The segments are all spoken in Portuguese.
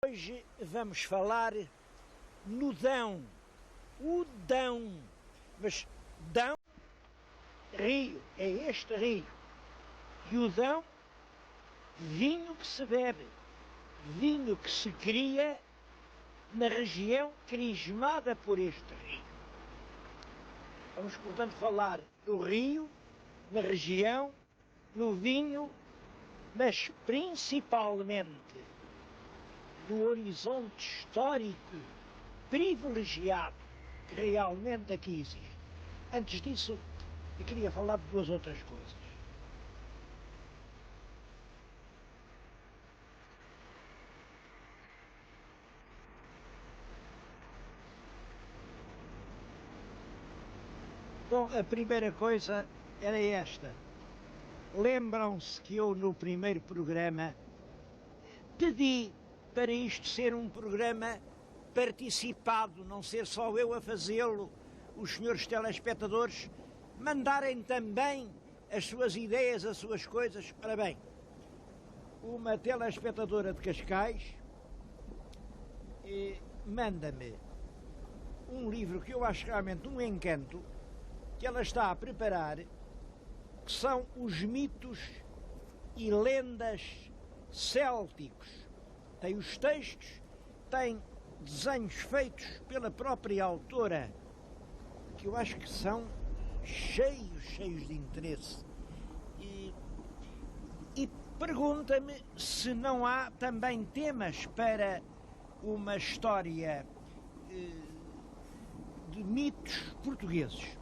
Hoje vamos falar no Dão, o Dão, mas Dão, rio, é este rio, e o Dão, vinho que se bebe, vinho que se cria na região crismada por este rio. Vamos, portanto, falar do rio, na região, no vinho, mas principalmente no horizonte histórico privilegiado que realmente aqui existe. Antes disso, eu queria falar de duas outras coisas. Bom, a primeira coisa era esta. Lembram-se que eu no primeiro programa pedi para isto ser um programa participado, não ser só eu a fazê-lo, os senhores telespectadores mandarem também as suas ideias, as suas coisas. Ora bem, uma telespectadora de Cascais manda-me um livro que eu acho realmente um encanto, que ela está a preparar, que são os mitos e lendas célticos. Tem os textos, tem desenhos feitos pela própria autora, que eu acho que são cheios de interesse. E pergunta-me se não há também temas para uma história de mitos portugueses.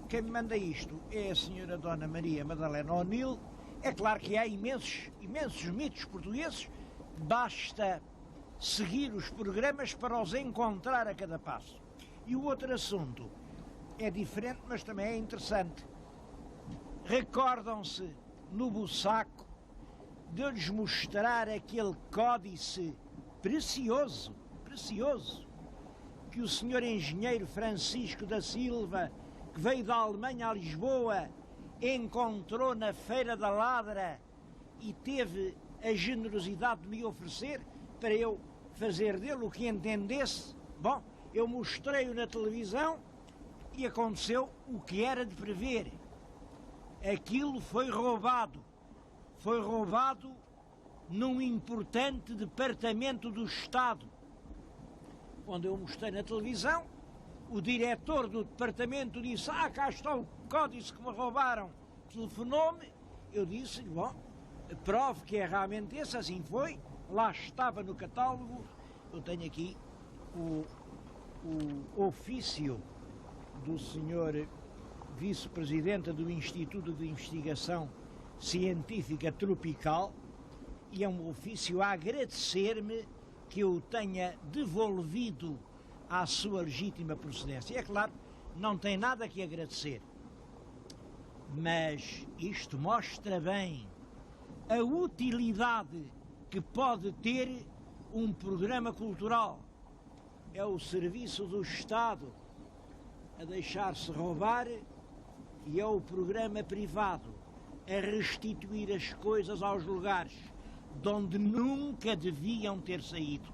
Quem me manda isto é a senhora Dona Maria Madalena O'Neill. É claro que há imensos mitos portugueses, basta seguir os programas para os encontrar a cada passo. E o outro assunto é diferente, mas também é interessante. Recordam-se no Bussaco de eu lhes mostrar aquele códice precioso, que o senhor engenheiro Francisco da Silva, que veio da Alemanha a Lisboa, encontrou na Feira da Ladra e teve a generosidade de me oferecer para eu fazer dele o que entendesse. Bom, eu mostrei-o na televisão e aconteceu o que era de prever. Aquilo foi roubado num importante departamento do Estado. Quando eu mostrei na televisão, o diretor do departamento disse: cá está o códice que me roubaram. Telefonou-me, eu disse: bom, prove que é realmente esse, assim foi, lá estava no catálogo. Eu tenho aqui o ofício do senhor vice-presidente do Instituto de Investigação Científica Tropical, e é um ofício a agradecer-me que eu tenha devolvido à sua legítima procedência. E é claro, não tem nada que agradecer, mas isto mostra bem a utilidade que pode ter um programa cultural. É o serviço do Estado a deixar-se roubar e é o programa privado a restituir as coisas aos lugares de onde nunca deviam ter saído.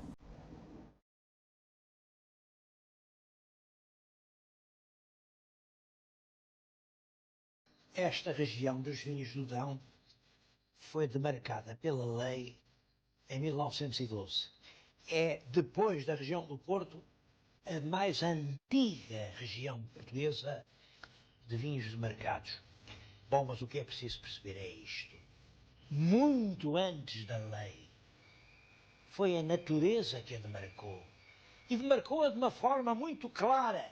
Esta região dos vinhos do Dão foi demarcada pela lei em 1912. É, depois da região do Porto, a mais antiga região portuguesa de vinhos demarcados. Bom, mas o que é preciso perceber é isto. Muito antes da lei, foi a natureza que a demarcou. E demarcou-a de uma forma muito clara.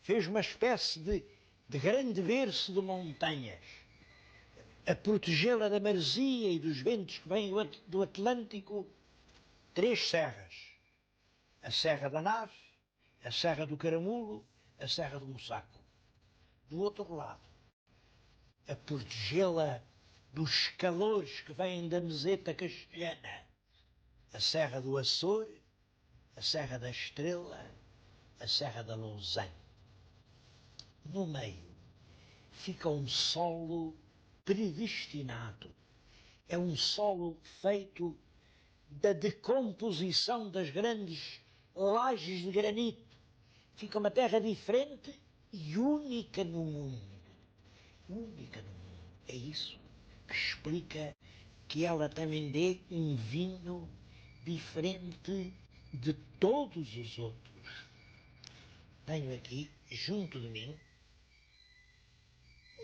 Fez uma espécie de grande berço de montanhas, a protegê-la da maresia e dos ventos que vêm do Atlântico. 3 serras: a Serra da Nave, a Serra do Caramulo, a Serra do Bussaco. Do outro lado, a protegê-la dos calores que vêm da meseta castelhana, a Serra do Açor, a Serra da Estrela, a Serra da Lousã. No meio fica um solo predestinado. É um solo feito da decomposição das grandes lajes de granito. Fica uma terra diferente e única no mundo. Única no mundo. É isso que explica que ela também dê um vinho diferente de todos os outros. Tenho aqui, junto de mim,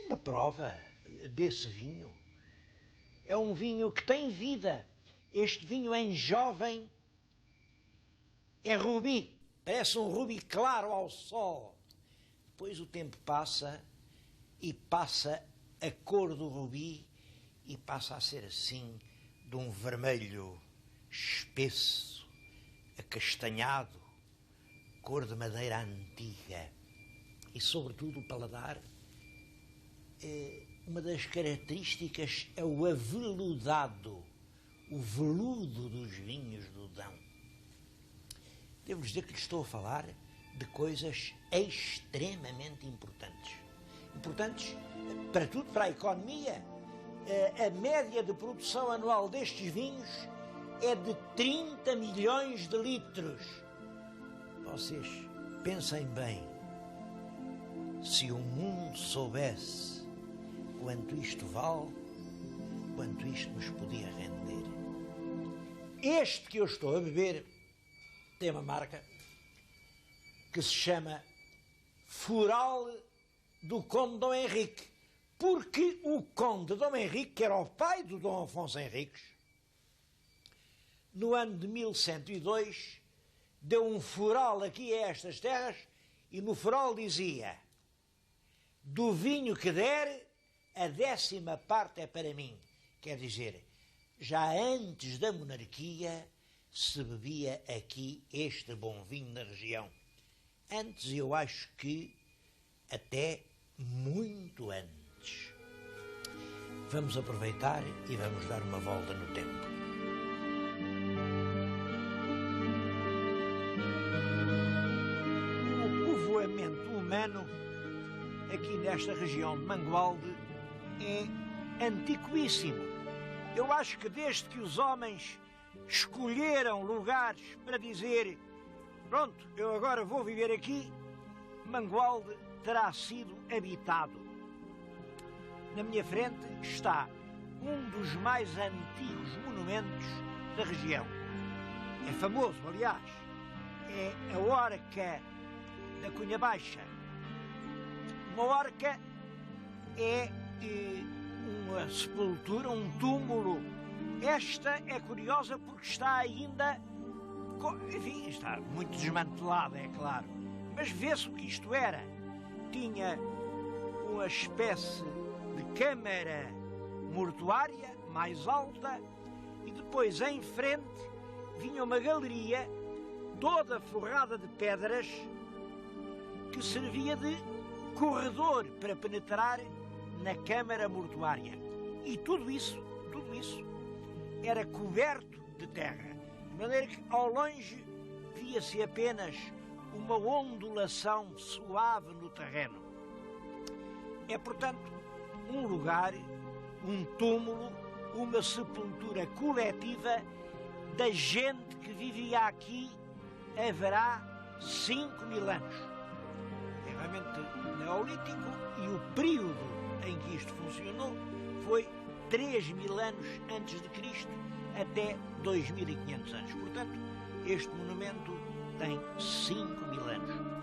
uma prova desse vinho. É um vinho que tem vida. Este vinho em jovem é rubi. Parece um rubi claro ao sol. Depois o tempo passa e passa a cor do rubi e passa a ser assim de um vermelho espesso, acastanhado, cor de madeira antiga. E sobretudo o paladar, uma das características é o aveludado, o veludo dos vinhos do Dão. Devo dizer que lhe estou a falar de coisas extremamente importantes. Importantes para tudo, para a economia. A média de produção anual destes vinhos é de 30 milhões de litros. Vocês pensem bem, se o mundo soubesse quanto isto vale, quanto isto nos podia render. Este que eu estou a beber tem uma marca que se chama Foral do Conde Dom Henrique, porque o Conde Dom Henrique, que era o pai do Dom Afonso Henriques, no ano de 1102, deu um foral aqui a estas terras e no foral dizia: do vinho que der, a 10ª parte é para mim. Quer dizer, já antes da monarquia se bebia aqui este bom vinho na região. Antes, eu acho que até muito antes. Vamos aproveitar e vamos dar uma volta no tempo. O povoamento humano aqui nesta região de Mangualde é antiquíssimo. Eu acho que desde que os homens escolheram lugares para dizer: pronto, eu agora vou viver aqui, Mangualde terá sido habitado. Na minha frente está um dos mais antigos monumentos da região. É famoso, aliás. É a Orca da Cunha Baixa. Uma orca é uma sepultura, um túmulo. Esta é curiosa porque está ainda, enfim, está muito desmantelada, é claro. Mas vê-se o que isto era. Tinha uma espécie de câmara mortuária mais alta e depois em frente vinha uma galeria toda forrada de pedras que servia de corredor para penetrar na câmara mortuária. E tudo isso era coberto de terra, de maneira que ao longe via-se apenas uma ondulação suave no terreno. É, portanto, um lugar, um túmulo, uma sepultura coletiva da gente que vivia aqui haverá 5.000 anos. É realmente neolítico e o período em que isto funcionou foi 3.000 anos antes de Cristo até 2.500 anos. Portanto, este monumento tem 5.000 anos.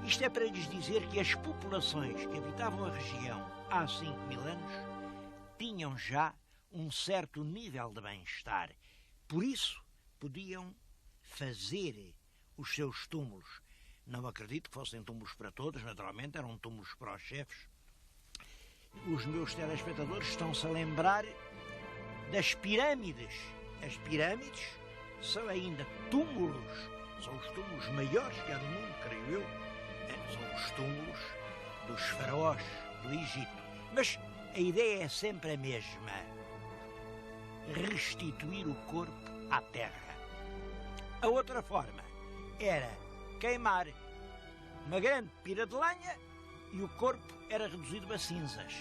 Isto é para lhes dizer que as populações que habitavam a região há 5.000 anos tinham já um certo nível de bem-estar. Por isso, podiam fazer os seus túmulos. Não acredito que fossem túmulos para todos, naturalmente, eram túmulos para os chefes. Os meus telespectadores estão-se a lembrar das pirâmides. As pirâmides são ainda túmulos, são os túmulos maiores que há no mundo, creio eu. São os túmulos dos faraós do Egito. Mas a ideia é sempre a mesma: restituir o corpo à terra. A outra forma era queimar uma grande pira de lenha e o corpo era reduzido a cinzas.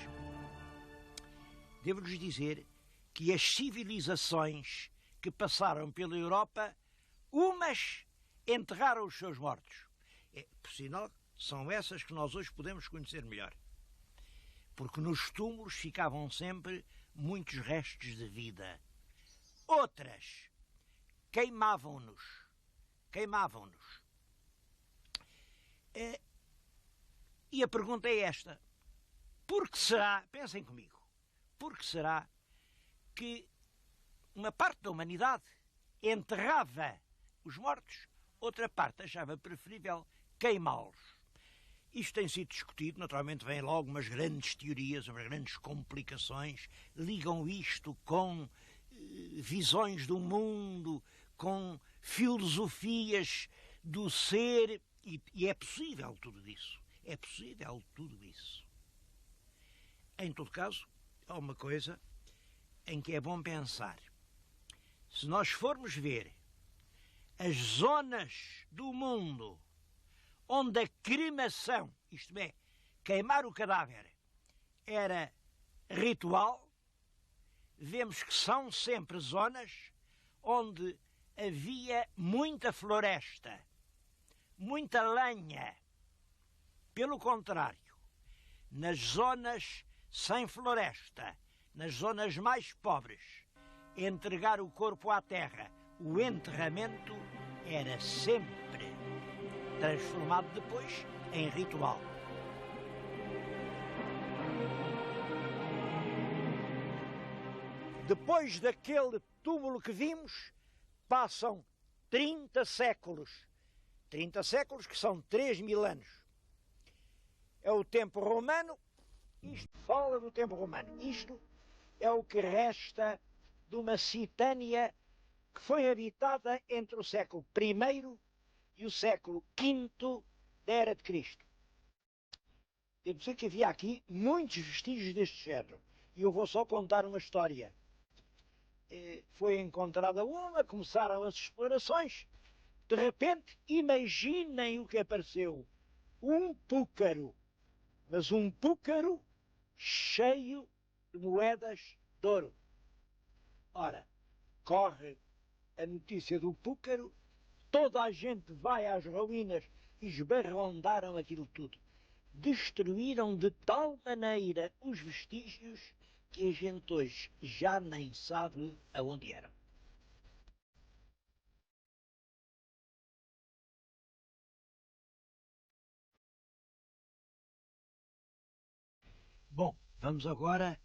Devo-lhes dizer que as civilizações que passaram pela Europa, umas enterraram os seus mortos. Por sinal, são essas que nós hoje podemos conhecer melhor. Porque nos túmulos ficavam sempre muitos restos de vida. Outras queimavam-nos. Queimavam-nos. E a pergunta é esta. Por que será, pensem comigo, por que será que uma parte da humanidade enterrava os mortos, outra parte achava preferível queimá-los? Isto tem sido discutido, naturalmente vêm logo umas grandes teorias, umas grandes complicações, ligam isto com visões do mundo, com filosofias do ser, e é possível tudo isso. É possível tudo isso. Em todo caso, há uma coisa em que é bom pensar. Se nós formos ver as zonas do mundo onde a cremação, isto é, queimar o cadáver, era ritual, vemos que são sempre zonas onde havia muita floresta, muita lenha. Pelo contrário, nas zonas sem floresta, nas zonas mais pobres, entregar o corpo à terra, o enterramento era sempre transformado depois em ritual. Depois daquele túmulo que vimos, passam 30 séculos. 30 séculos que são 3.000 anos. É o tempo romano, isto fala do tempo romano. Isto é o que resta de uma Citânia que foi habitada entre o século I e o século V da Era de Cristo. Devo dizer que havia aqui muitos vestígios deste género. E eu vou só contar uma história. Foi encontrada uma, começaram as explorações. De repente, imaginem o que apareceu. Um púcaro. Mas um púcaro cheio de moedas de ouro. Ora, corre a notícia do púcaro, toda a gente vai às ruínas e esbarrondaram aquilo tudo. Destruíram de tal maneira os vestígios que a gente hoje já nem sabe aonde eram. Bom, vamos agora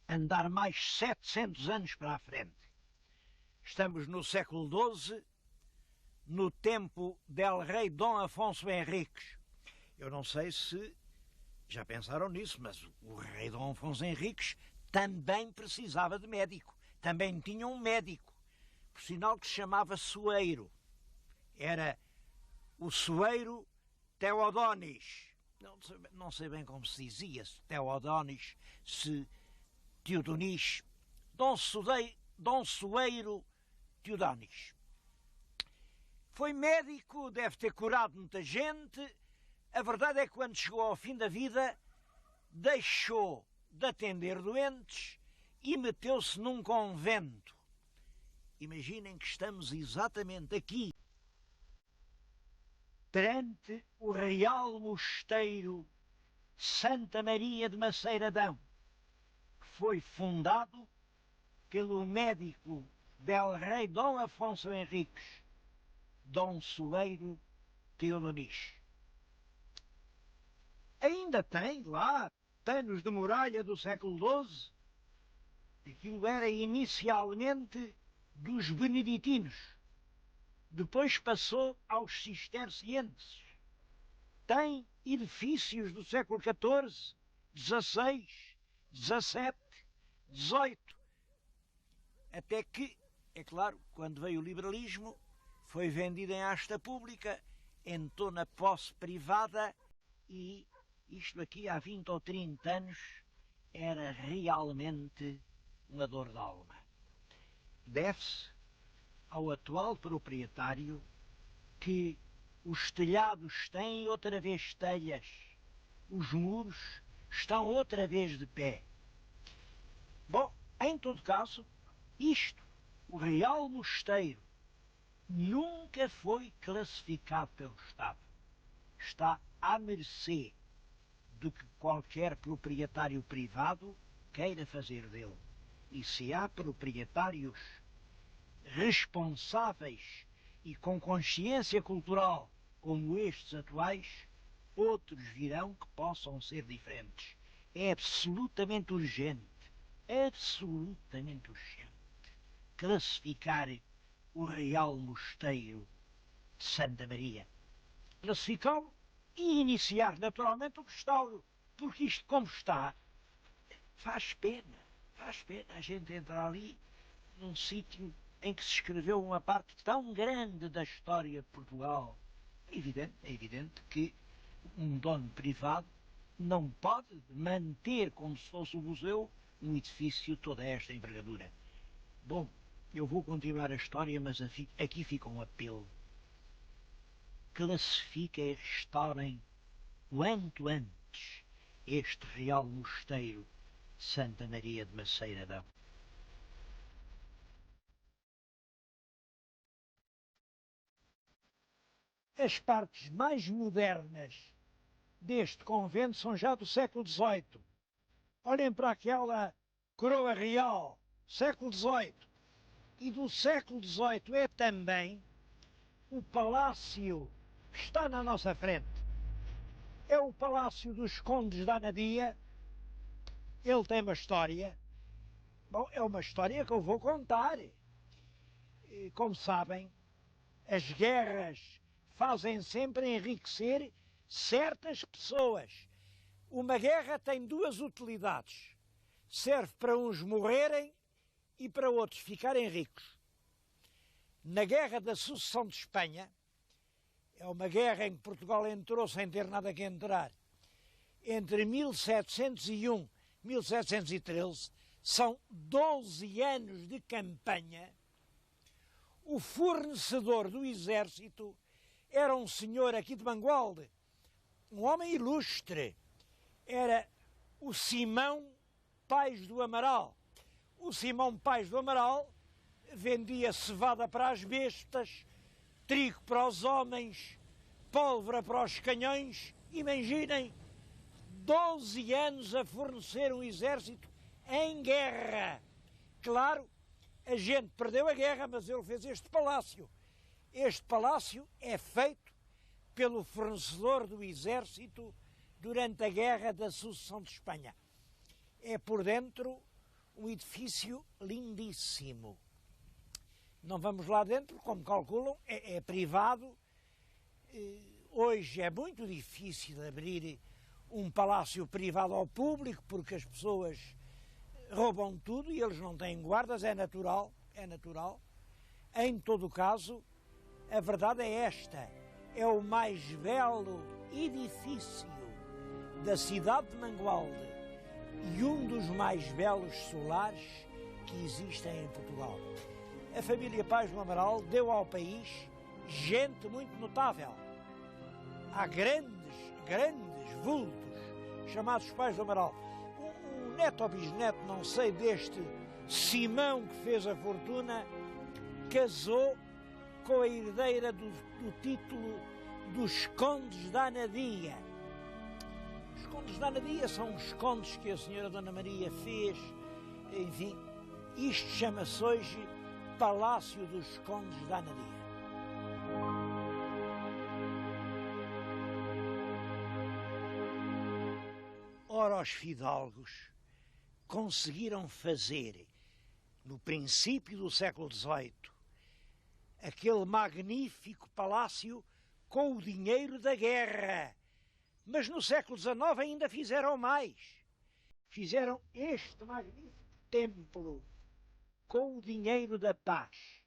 andar mais 700 anos para a frente. Estamos no século XII, no tempo del rei Dom Afonso Henriques. Eu não sei se já pensaram nisso, mas o rei Dom Afonso Henriques também precisava de médico. Também tinha um médico, por sinal que se chamava Soeiro. Era o Soeiro Teodonis. Não sei bem como se dizia, se Teodonis, se Teodonis. Dom Soeiro Teodonis. Foi médico, deve ter curado muita gente. A verdade é que quando chegou ao fim da vida, deixou de atender doentes e meteu-se num convento. Imaginem que estamos exatamente aqui, perante o Real Mosteiro Santa Maria de Maceiradão, que foi fundado pelo médico del rei Dom Afonso Henriques, Dom Soeiro Teodonis. Ainda tem lá panos de muralha do século XII. Aquilo era inicialmente dos beneditinos. Depois passou aos cistercienses. Tem edifícios do século XIV, XVI, XVII, XVIII. Até que, é claro, quando veio o liberalismo, foi vendido em asta pública, entrou na posse privada e isto aqui há 20 ou 30 anos era realmente uma dor de alma. Deve-se ao atual proprietário que os telhados têm outra vez telhas, os muros estão outra vez de pé. Bom, em todo caso, isto O Real Mosteiro nunca foi classificado pelo Estado. Está à mercê do que qualquer proprietário privado queira fazer dele. E se há proprietários responsáveis e com consciência cultural como estes atuais, outros virão que possam ser diferentes. É absolutamente urgente, classificar o Real Mosteiro de Santa Maria. Classificá-lo e iniciar naturalmente o restauro, porque isto como está, faz pena a gente entrar ali num sítio em que se escreveu uma parte tão grande da história de Portugal. É evidente que um dono privado não pode manter como se fosse um museu um edifício de toda esta envergadura. Bom, eu vou continuar a história, mas aqui fica um apelo. Classifiquem e restaurem quanto antes este Real Mosteiro de Santa Maria de Maceiradão. As partes mais modernas deste convento são já do século XVIII. Olhem para aquela coroa real, século XVIII. E do século XVIII é também o palácio que está na nossa frente. É o Palácio dos Condes da Anadia. Ele tem uma história. Bom, é uma história que eu vou contar. E, como sabem, as guerras fazem sempre enriquecer certas pessoas. Uma guerra tem duas utilidades. Serve para uns morrerem e para outros ficarem ricos. Na Guerra da Sucessão de Espanha, é uma guerra em que Portugal entrou sem ter nada que entrar, entre 1701 e 1713, são 12 anos de campanha. O fornecedor do exército era um senhor aqui de Mangualde, um homem ilustre. Era o Simão Pais do Amaral. O Simão Pais do Amaral vendia cevada para as bestas, trigo para os homens, pólvora para os canhões. Imaginem, 12 anos a fornecer um exército em guerra. Claro, a gente perdeu a guerra, mas ele fez este palácio. Este palácio é feito pelo fornecedor do exército durante a Guerra da Sucessão de Espanha. É por dentro um edifício lindíssimo. Não vamos lá dentro, como calculam, é privado. Hoje é muito difícil abrir um palácio privado ao público, porque as pessoas roubam tudo e eles não têm guardas, é natural. Em todo o caso, a verdade é esta: é o mais belo edifício da cidade de Mangualde e um dos mais belos solares que existem em Portugal. A família Pais do Amaral deu ao país gente muito notável. Há grandes vultos chamados Pais do Amaral. O neto ou bisneto, não sei, deste Simão que fez a fortuna, casou com a herdeira do título dos Condes da Anadia. Os Condes da Anadia são os condes que a senhora Dona Maria fez. Enfim, isto chama-se hoje Palácio dos Condes da Anadia. Ora, os fidalgos conseguiram fazer, no princípio do século XVIII, aquele magnífico palácio com o dinheiro da guerra. Mas no século XIX ainda fizeram mais. Fizeram este magnífico templo com o dinheiro da paz.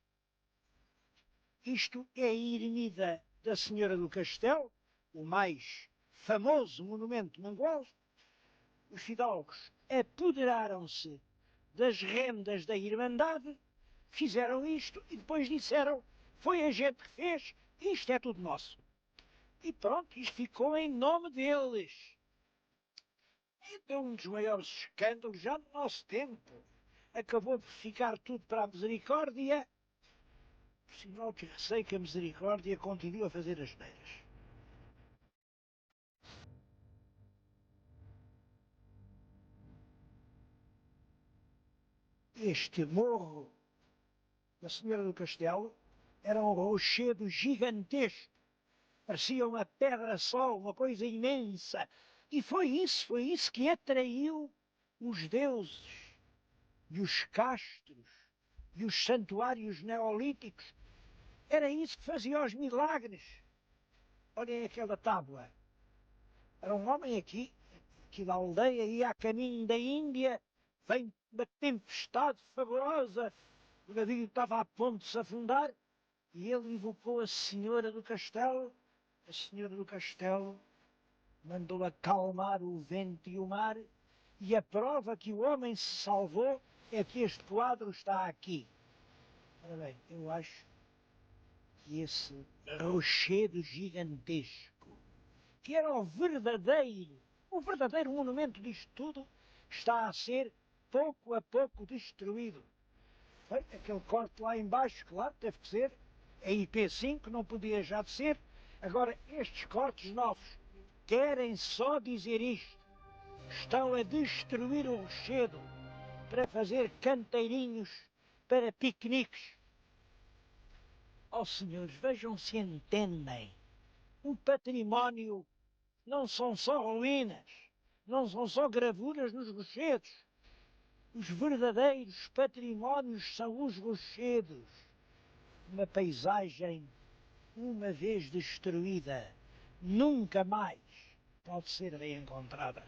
Isto é a ermida da Senhora do Castelo, o mais famoso monumento de Mangualde. Os fidalgos apoderaram-se das rendas da Irmandade, fizeram isto e depois disseram: foi a gente que fez, isto é tudo nosso. E pronto, isto ficou em nome deles. Então, um dos maiores escândalos já no nosso tempo. acabou por ficar tudo para a misericórdia, por sinal que receio que a misericórdia continue a fazer as neiras. Este morro da Senhora do Castelo era um rochedo gigantesco, parecia uma pedra só, uma coisa imensa. E foi isso que atraiu os deuses e os castros e os santuários neolíticos. Era isso que fazia os milagres. Olhem aquela tábua. Era um homem aqui da aldeia, ia a caminho da Índia, vem uma tempestade favorosa, o navio estava a ponto de se afundar, e ele invocou a Senhora do Castelo. A Senhora do Castelo mandou acalmar o vento e o mar, e a prova que o homem se salvou é que este quadro está aqui. Ora bem, eu acho que esse rochedo gigantesco, que era o verdadeiro monumento disto tudo, está a ser pouco a pouco destruído. Bem, aquele corte lá embaixo, claro, teve que ser, a IP5 não podia já de ser. Agora, estes cortes novos querem só dizer isto. Estão a destruir o rochedo para fazer canteirinhos para piqueniques. Oh senhores, vejam se entendem. O património não são só ruínas, não são só gravuras nos rochedos. Os verdadeiros patrimónios são os rochedos. Uma paisagem, uma vez destruída, nunca mais pode ser reencontrada.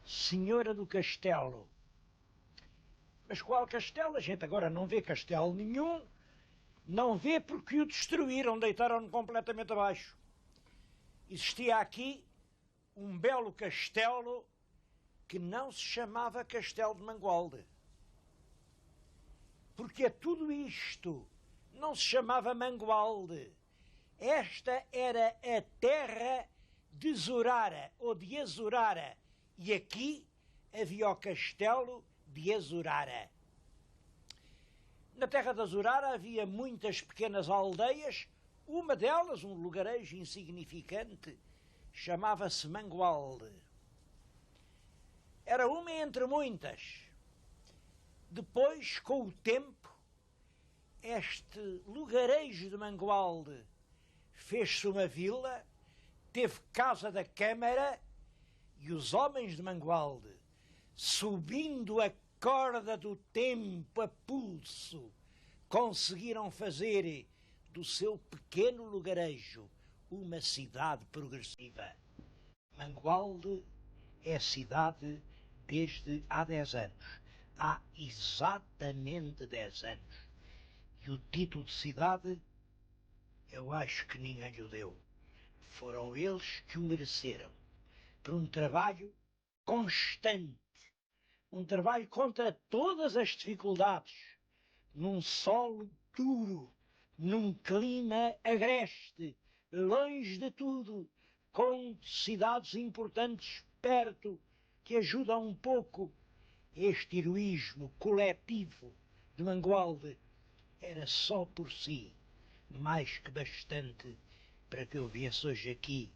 Senhora do Castelo. Mas qual castelo? A gente agora não vê castelo nenhum. Não vê porque o destruíram, deitaram-no completamente abaixo. Existia aqui um belo castelo que não se chamava Castelo de Mangualde. Porque tudo isto não se chamava Mangualde. Esta era a terra de Zurara, ou de Azurara. E aqui havia o castelo de Azurara. Na terra de Azurara havia muitas pequenas aldeias. Uma delas, um lugarejo insignificante, chamava-se Mangualde. Era uma entre muitas. Depois, com o tempo, este lugarejo de Mangualde fez-se uma vila, teve casa da Câmara, e os homens de Mangualde, subindo a corda do tempo a pulso, conseguiram fazer do seu pequeno lugarejo uma cidade progressiva. Mangualde é cidade desde há 10 anos. Há exatamente 10 anos. E o título de cidade, eu acho que ninguém lhe deu. Foram eles que o mereceram. Por um trabalho constante. Um trabalho contra todas as dificuldades. Num solo duro. Num clima agreste. Longe de tudo. Com cidades importantes perto que ajudam um pouco. Este heroísmo coletivo de Mangualde era só por si mais que bastante para que eu viesse hoje aqui